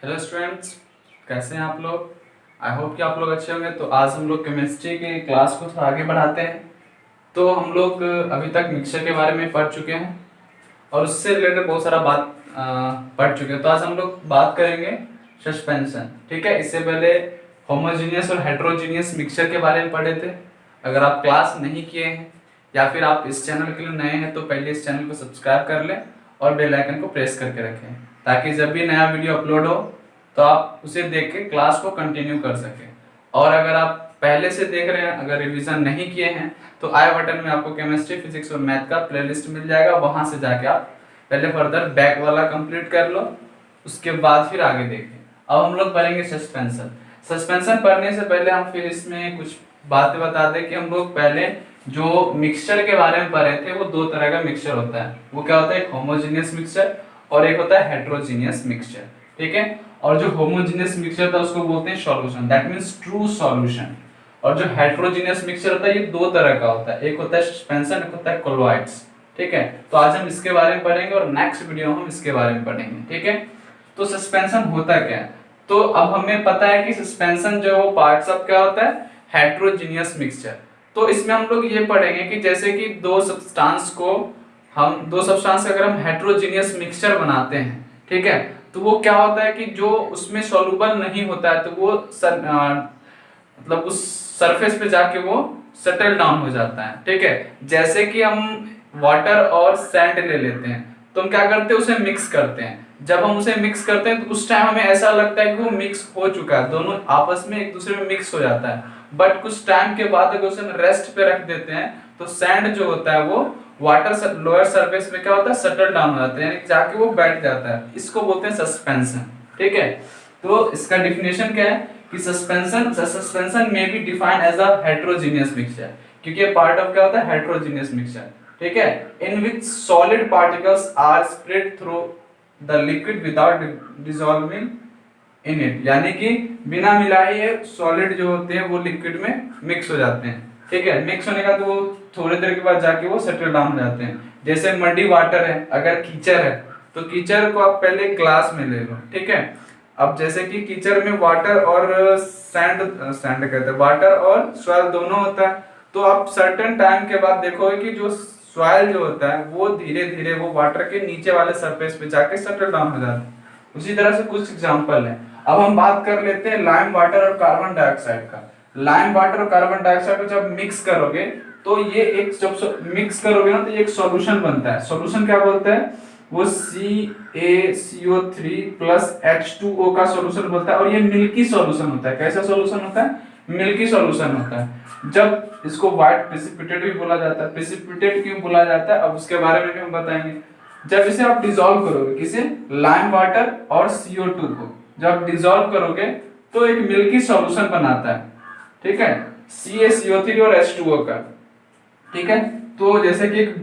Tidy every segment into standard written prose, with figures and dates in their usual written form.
Hello students, कैसे हैं आप लोग। आई होप कि आप लोग अच्छे होंगे। तो आज हम लोग केमिस्ट्री के क्लास को थोड़ा आगे बढ़ाते हैं। तो हम लोग अभी तक मिक्सचर के बारे में पढ़ चुके हैं और उससे रिलेटेड बहुत सारा बात पढ़ चुके हैं। तो आज हम लोग बात करेंगे सस्पेंशन। ठीक है, इससे पहले होमोजीनियस और हेट्रोजीनियस मिक्सचर के बारे में पढ़े थे। अगर आप क्लास नहीं किए हैं या फिर आप इस चैनल के लिए नए हैं तो पहले इस चैनल को सब्सक्राइब कर लें और बेल आइकन को प्रेस करके रखें, ताकि जब भी नया वीडियो अपलोड हो तो आप उसे देख के क्लास को कंटिन्यू कर सकें। और अगर आप पहले से देख रहे हैं, अगर रिवीजन नहीं किए हैं, तो आई बटन में आपको केमिस्ट्री, फिजिक्स और मैथ का प्लेलिस्ट मिल जाएगा। वहां से जाके आप पहले फर्दर बैक वाला कंप्लीट कर लो, उसके बाद फिर आगे देखें। अब हम लोग पढ़ेंगे सस्पेंशन। सस्पेंशन पढ़ने से पहले हम फिर इसमें कुछ बातें बता दें कि हम लोग पहले जो मिक्सचर के बारे में पढ़े थे वो दो तरह का मिक्सचर होता है। वो क्या होता है, एक होमोजीनियस मिक्सचर और एक होता है हेट्रोजीनियस मिक्सचर। ठीक है, और जो होमोजीनियस मिक्सचर था उसको बोलते हैं solution, that means true solution. और जो हेट्रोजीनियस मिक्सचर होता है ये दो तरह का होता है, एक होता है सस्पेंशन, एक होता है कोलॉइड्स। ठीक है, तो आज हम इसके बारे में पढ़ेंगे और नेक्स्ट वीडियो में हम इसके बारे में पढ़ेंगे। ठीक है, तो सस्पेंशन होता क्या है। तो अब हमें पता है कि सस्पेंशन जो वो पार्ट्स ऑफ क्या होता है, हेट्रोजीनियस मिक्सचर। तो इसमें हम लोग ये पढ़ेंगे कि जैसे कि दो सब्सटेंस अगर हम हेट्रोजीनियस मिक्सचर बनाते हैं, ठीक है, तो वो क्या होता है कि जो उसमें सॉल्युबल नहीं होता है तो वो मतलब उस सरफेस पे जाके वो सेटल डाउन हो जाता है। ठीक है, जैसे कि हम वाटर और सैंड ले लेते हैं तो हम क्या करते हैं, उसे मिक्स करते हैं। जब हम उसे मिक्स करते हैं तो उस टाइम हमें ऐसा लगता है कि वो मिक्स हो चुका है, दोनों आपस में एक दूसरे में मिक्स हो जाता है। बट कुछ टाइम के बाद अगर उसे हम रेस्ट पे रख देते हैं तो सैंड जो होता है वो वाटर लोअर सरफेस में क्या होता है, सेटल डाउन हो जाता है, यानी जाके वो बैठ जाता है। इसको बोलते हैं सस्पेंशन। ठीक है, तो इसका डिफिनेशन क्या है कि सस्पेंशन में be defined as a heterogeneous mixture, क्योंकि पार्ट ऑफ क्या होता है, हेट्रोजीनियस मिक्सचर। ठीक है, in which solid particles are spread through the liquid without dissolving in it, यानी कि बिना मिलाए ये सॉलिड जो होते हैं वो लिक्विड में मिक्स हो जाते हैं। ठीक है, मिक्स होने का तो वो थोड़ी देर के बाद जाके वो सेटल डाउन हो जाते हैं। जैसे मडी वाटर है, अगर कीचड़ है तो कीचड़ को आप पहले ग्लास में ले लो। ठीक है, अब जैसे कि कीचड़ में वाटर और सैंड कहते हैं, वाटर और सॉइल दोनों होता है। तो आप सर्टेन टाइम के बाद देखोगे कि जो सॉइल जो होता है वो धीरे धीरे वो वाटर के नीचे वाले सरफेस पे जाके सेटल डाउन हो जाता है। उसी तरह से कुछ एग्जांपल है। अब हम बात कर लेते हैं लाइम वाटर और कार्बन डाइऑक्साइड का। लाइम वाटर और कार्बन डाइऑक्साइड को जब मिक्स करोगे तो ये एक, जब मिक्स करोगे ना तो ये एक सॉल्यूशन बनता है। सॉल्यूशन क्या बोलता है, वो CaCO3 प्लस H2O का सॉल्यूशन बोलता है। और ये मिल्की सॉल्यूशन होता है। कैसा सॉल्यूशन होता है, मिल्की सॉल्यूशन होता है। जब इसको व्हाइट प्रेसिपिटेट भी बोला जाता है। प्रेसिपिटेट क्यों बोला जाता है, अब उसके बारे में भी हम बताएंगे। जब इसे आप डिसॉल्व करोगे, किसे, लाइम वाटर और CO2 को जब डिसॉल्व करोगे तो एक मिल्की सॉल्यूशन बनाता है। ठीक है, CaCO3 और H2O का। ठीक है, तो जैसे कि एक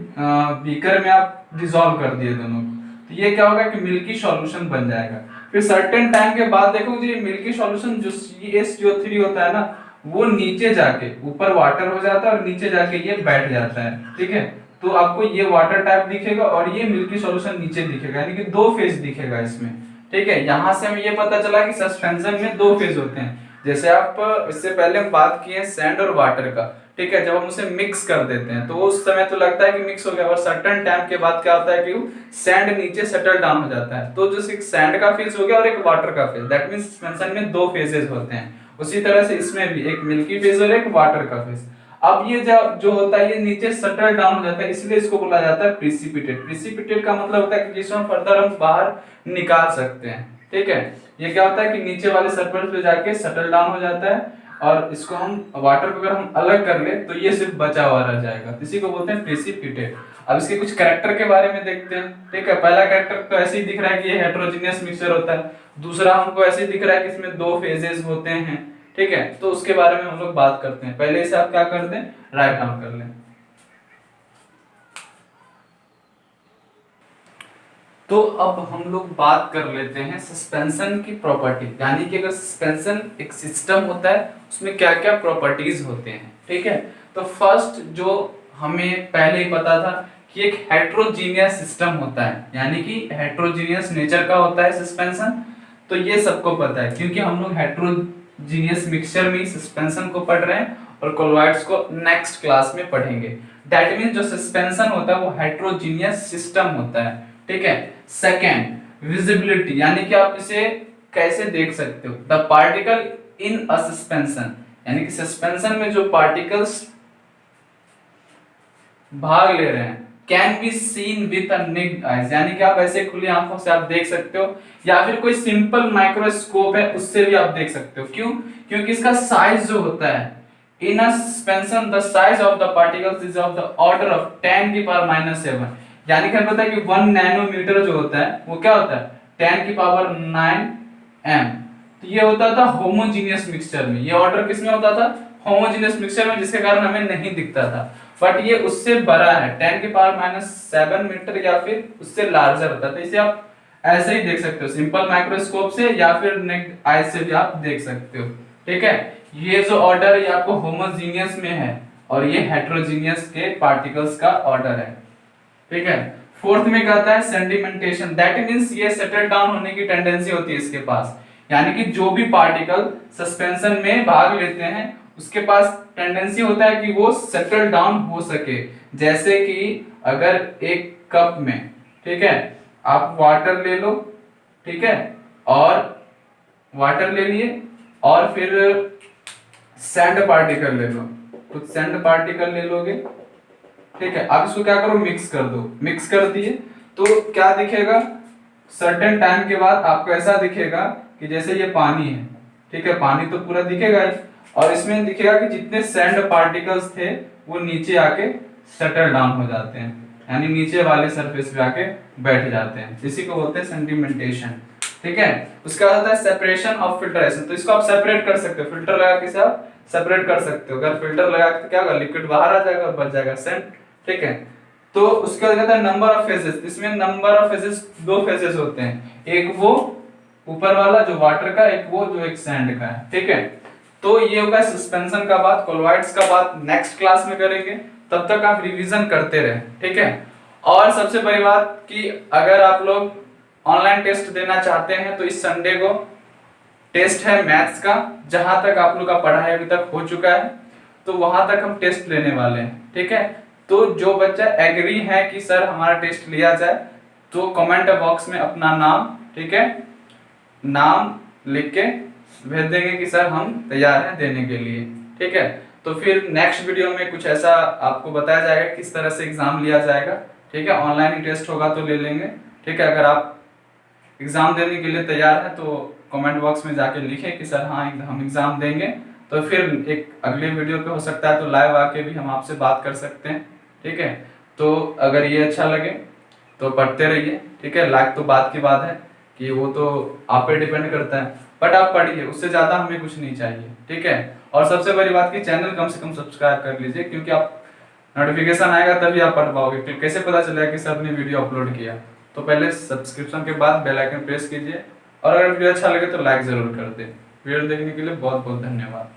बीकर में आप डिसॉल्व कर दिए दोनों को, तो ये क्या होगा कि मिल्की सॉल्यूशन बन जाएगा। फिर सर्टेन टाइम के बाद देखो ये मिल्की सॉल्यूशन जो CaCO3 होता है ना, वो नीचे जाके, ऊपर वाटर हो जाता है और नीचे जाके ये बैठ जाता है। ठीक है, तो आपको ये वाटर टाइप दिखेगा और ये मिल्की सॉल्यूशन नीचे दिखेगा, यानी कि दो फेज दिखेगा इसमें। ठीक है, यहां से हमें ये पता चला कि सस्पेंशन में दो फेज होते हैं। जैसे आप इससे पहले हम बात किए सैंड और वाटर का। ठीक है, जब हम उसे मिक्स कर देते हैं तो उस समय तो लगता है कि मिक्स हो गया, और सर्टेन टाइम के बाद क्या होता है कि सैंड नीचे सेटल डाउन हो जाता है। तो जो एक सैंड का फेज हो गया और एक वाटर का फेज, दैट मींस सस्पेंशन में दो फेजेस होते हैं। उसी तरह से इसमें भी एक मिल्की फेज और एक वाटर का फेज। अब ये जो होता है ये नीचे सेटल डाउन हो जाता है, इसलिए इसको बोला जाता है प्रिसिपिटेट। प्रिसिपिटेट का मतलब होता है कि जिसमें फर्दर हम बाहर निकाल सकते हैं। ठीक है, ये क्या होता है कि नीचे वाले सरफेस पे जाके सेटल डाउन हो जाता है, और इसको हम वाटर को अगर हम अलग कर ले तो ये सिर्फ बचा हुआ रह जाएगा। इसी को बोलते हैं प्रिसिपिटेट। अब इसके कुछ कैरेक्टर के बारे में देखते हैं। ठीक है, पहला कैरेक्टर तो ऐसे ही दिख रहा है कि ये हेट्रोजीनियस मिक्सचर होता है। दूसरा हमको ऐसे ही दिख रहा है कि इसमें दो फेजेस होते हैं। ठीक है, तो उसके बारे में हम लोग बात करते हैं। पहले इसे आप क्या कर दें, राइट डाउन कर लें। तो अब हम लोग बात कर लेते हैं सस्पेंशन की प्रॉपर्टी, यानी कि अगर सस्पेंशन एक सिस्टम होता है उसमें क्या क्या प्रॉपर्टीज होते हैं। ठीक है, तो फर्स्ट जो हमें पहले ही पता था कि एक हेट्रोजीनियस सिस्टम होता है, यानी कि हेट्रोजीनियस नेचर का होता है सस्पेंशन। तो ये सबको पता है, क्योंकि हम लोग हेट्रोजीनियस मिक्सचर में सस्पेंशन को पढ़ रहे हैं और कोलॉइड्स को नेक्स्ट क्लास में पढ़ेंगे। दैट मीन जो सस्पेंशन होता है वो हेट्रोजीनियस सिस्टम होता है, ठीक है। सेकेंड, विजिबिलिटी, यानी कि आप इसे कैसे देख सकते हो। The particle in a suspension, यानी कि सस्पेंशन में जो पार्टिकल्स भाग ले रहे हैं, can be seen with a naked eyes, यानी कि आप ऐसे खुली आंखों से आप देख सकते हो, या फिर कोई सिंपल माइक्रोस्कोप है उससे भी आप देख सकते हो। क्यों? क्योंकि इसका साइज जो होता है in a suspension, the size of the particles is of the order of 10 की पावर -7, यानी कि हमें पता है कि 1 नैनोमीटर जो होता है वो क्या होता है 10 की पावर 9 m। तो ये होता था होमोजीनियस मिक्सचर में। ये ऑर्डर किसमें होता था? होमोजीनियस मिक्सचर में, जिसके कारण हमें नहीं दिखता था। बट ये उससे बड़ा है, 10 की पावर -7 मीटर या फिर उससे लार्जर होता है। तो इसे आप ऐसे ही देख सकते हो, सिंपल माइक्रोस्कोप से या फिर नेक्ड आई से भी आप देख सकते हो, ठीक है। ये जो ऑर्डर ये आपको होमोजीनियस में है और ये हेट्रोजीनियस के पार्टिकल्स का ऑर्डर है, ठीक है। फोर्थ में कहता है सेडिमेंटेशन, दैट मींस ये सेटल डाउन होने की टेंडेंसी होती है इसके पास, यानी कि जो भी पार्टिकल सस्पेंशन में भाग लेते हैं उसके पास टेंडेंसी होता है कि वो सेटल डाउन हो सके। जैसे कि अगर एक कप में, ठीक है, आप वाटर ले लो, ठीक है, और वाटर ले लिए और फिर सैंड पार्टिकल ले लो, कुछ सैंड पार्टिकल ले लोगे, ठीक है। अब इसको क्या करो, मिक्स कर दो। मिक्स कर दिए तो क्या दिखेगा, सर्टेन टाइम के बाद आपको ऐसा दिखेगा कि जैसे ये पानी है, ठीक है, पानी तो पूरा दिखेगा ही, और इसमें दिखेगा कि जितने सैंड पार्टिकल्स थे वो नीचे आके सेटल डाउन हो जाते हैं, यानी नीचे वाले सरफेस पे आके बैठ जाते हैं। इसी को बोलते हैं सेडिमेंटेशन, ठीक है। उसका होता है सेपरेशन ऑफ फिल्ट्रेशन, तो इसको आप सेपरेट कर सकते हो, फिल्टर लगा के आप सेपरेट कर सकते हो। अगर फिल्टर लगा के क्या होगा, लिक्विड बाहर आ जाएगा और बच जाएगा सैंड, ठीक है। तो उसके बाद कहता है नंबर ऑफ फेजेस, इसमें नंबर ऑफ फेजेस 2 फेजेस होते हैं, एक वो ऊपर वाला जो वाटर का, एक वो जो एक सैंड का है, ठीक है। तो ये होगा सस्पेंशन का बात, कोलॉइड्स का बात नेक्स्ट क्लास में करेंगे, तब तक आप रिवीजन करते रहे, ठीक है। और सबसे बड़ी बात कि अगर आप लोग ऑनलाइन टेस्ट देना चाहते हैं तो इस संडे को टेस्ट है मैथ्स का, जहां तक आप लोग का पढ़ाई अभी तक हो चुका है तो वहां तक हम टेस्ट लेने वाले हैं, ठीक है। तो जो बच्चा एग्री है कि सर हमारा टेस्ट लिया जाए तो कमेंट बॉक्स में अपना नाम, ठीक है, नाम लिख के भेज देंगे कि सर हम तैयार हैं देने के लिए, ठीक है। तो फिर नेक्स्ट वीडियो में कुछ ऐसा आपको बताया जाएगा किस तरह से एग्जाम लिया जाएगा, ठीक है। ऑनलाइन ही टेस्ट होगा तो ले लेंगे, ठीक है। अगर आप एग्जाम देने के लिए तैयार हैं तो कमेंट बॉक्स में जाके लिखें कि सर हाँ हम एग्जाम देंगे, तो फिर एक अगले वीडियो पे हो सकता है तो लाइव आके भी हम आपसे बात कर सकते हैं, ठीक है। तो अगर ये अच्छा लगे तो पढ़ते रहिए, ठीक है। लाइक तो बात की बात है कि वो तो आप पे डिपेंड करता है, बट आप पढ़िए, उससे ज्यादा हमें कुछ नहीं चाहिए, ठीक है। और सबसे बड़ी बात कि चैनल कम से कम सब्सक्राइब कर लीजिए, क्योंकि आप नोटिफिकेशन आएगा तभी आप पढ़ पाओगे। फिर कैसे पता चलेगा कि सर ने वीडियो अपलोड किया? तो पहले सब्सक्रिप्शन के बाद बेल आइकन प्रेस कीजिए, और अगर वीडियो अच्छा लगे तो लाइक जरूर कर दें। वीडियो देखने के लिए बहुत बहुत धन्यवाद।